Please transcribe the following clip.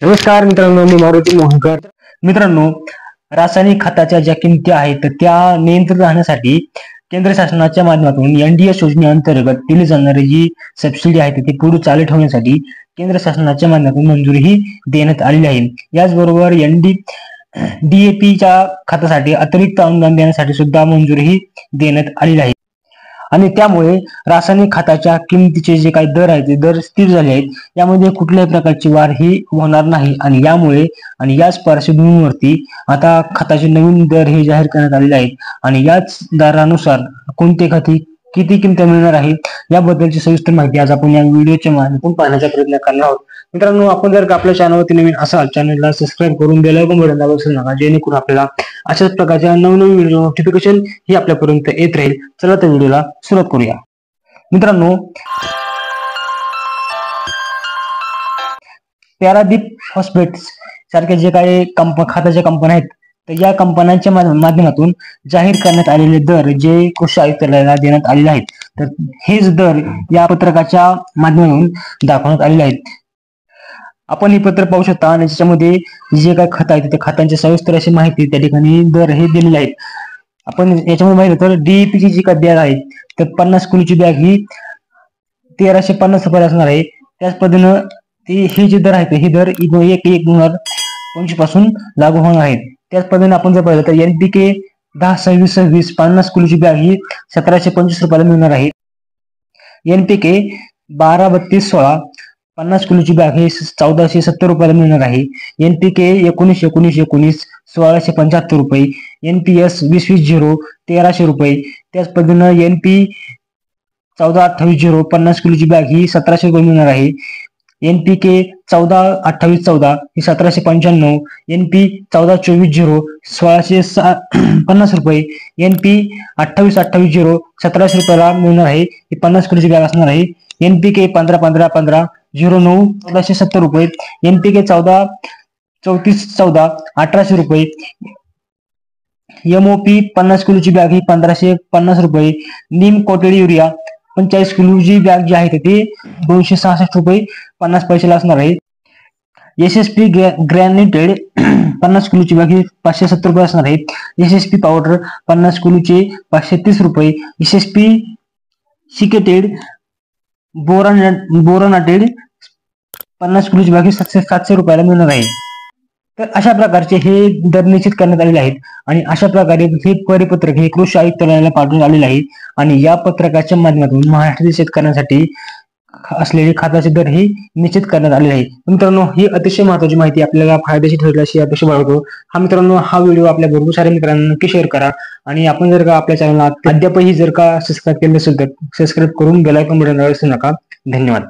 नमस्कार मित्रांनो, मी मारुती मोहनकर. मित्रांनो, रासायनिक खताच्या ज्या किमती आहेत तर त्या नियंत्रित राहण्यासाठी केंद्र शासनाच्या माध्यमातून एनडीएस योजनेअंतर्गत दिली जाणारी जी सबसिडी आहे ती पुढे चालू ठेवण्यासाठी केंद्र शासनाच्या माध्यमातून मंजुरी देण्यात आलेली आहे. याचबरोबर डीएपीच्या खतासाठी अतिरिक्त अनुदान देण्यासाठी सुद्धा मंजुरी देण्यात आलेली आहे. आणि त्यामुळे रासायनिक खताच्या किमतीचे जे काही दर आहेत ते दर स्थिर झाले आहेत. यामध्ये कुठल्याही प्रकारची वाढ ही होणार नाही आणि याच पार्श्वभूमीवरती आता खताचे नवीन दर हे जाहीर करण्यात आलेले आहेत आणि याच दरानुसार कोणते खत किती किंमत मिळणार आहे याबद्दलची सविस्तर माहिती आज आपण या व्हिडिओच्या माध्यमातून पाहण्याचा प्रयत्न करणार आहोत. मित्रांनो, आपण जर का आपल्या चॅनलवरती नवीन असाल चॅनलला सबस्क्राईब करून बेल आयकॉन बटन दाबा विसरू नका, जेणेकरून आपल्याला अशाच प्रकारच्या नवनवीन व्हिडिओ नोटिफिकेशन ही आपल्यापर्यंत येत राहील. चला तर व्हिडिओला सुरुवात करूया. मित्रांनो, पॅरादीप फॉस्फेट्स सारख्या जे काही खताच्या कंपन्या आहेत तर या कंपन्यांच्या माध्यमातून जाहीर करण्यात आलेले दर जे कृषी आयुक्तालयाला देण्यात आलेले आहेत तर हेच दर या पत्रकाच्या माध्यमातून दाखवण्यात आलेले आहेत. आपण हे पत्र पाहू शकता आणि त्याच्यामध्ये जे काही खत आहेत त्या खतांची सविस्तर अशी माहिती त्या ठिकाणी दर हे दिलेले आहेत. आपण याच्यामध्ये पाहिलं तर डीएपी ची जी काही बॅग आहे तर 50 किलोची बॅग ही 1350 रुपये असणार आहे. त्याच पद्धतीने हे जे दर आहेत हे दर 1/1/2025 पासून लागू होणार आहेत. त्याच पद्धतीने आपण जर पाहिलं तर एनपीके 10-26-26 50 किलोची बॅग ही 1725 रुपयाला मिळणार आहे. एनपीके 12-32-16 50 किलोची बॅग ही 1470 रुपयाला मिळणार आहे. एनपीके 19-19-19 1675 रुपये. एनपीएस 20-20-0 1300 रुपये. त्याच पद्धतीने एनपी 14-28-0 50 किलोची बॅग ही 1700 रुपये मिळणार आहे. एनपीके 14-28-14 ही 1795. एनपी 14-24-0 1650 रुपये. एनपी 28-28-0 1700 रुपयाला मिळणार आहे. ही 50 किलोची बॅग असणार आहे. एनपीके 15-15-15 09 1470 रुपये. एनपीके 14-34-14 1800 रुपये. एमओपी 50 किलोची बॅग ही 1550 रुपये. नीम कोटेड युरिया 45 किलोची बॅग जी आहे ती 266 रुपये 50 पैशाला असणार आहे. एसएसपी ग्रॅन्युटेड 50 किलोची बॅग ही 570 रुपये असणार आहे. एसएसपी पावडर 50 किलोचे 530 रुपये. एसएसपी सिकेटेड बोरानाटेड 50 किलोची बॅग ही 700 रुपयाला मिळणार आहे. तर अशा प्रकारचे हे दर निश्चित करण्यात आलेले आहेत आणि अशा प्रकारे हे परिपत्रक हे कृषी आयुक्तालयाला पाठवण्यात आलेले आहे आणि या पत्रकाच्या माध्यमातून महाराष्ट्रातील शेतकऱ्यांसाठी असलेले खताचे दर हे निश्चित करण्यात आलेले आहे. मित्रांनो, ही अतिशय महत्त्वाची माहिती आपल्याला फायदेशीर ठरेल अशी अपेक्षा बाळगतो. हा व्हिडिओ आपल्या भरपूर साऱ्या मित्रांना नक्की शेअर करा आणि आपण जर का आपल्या चॅनलला अद्यापही जर का सबस्क्राईब केले नसेल तर सबस्क्राईब करून बेल आयकॉन बटन दाबायला विसरू नका. धन्यवाद.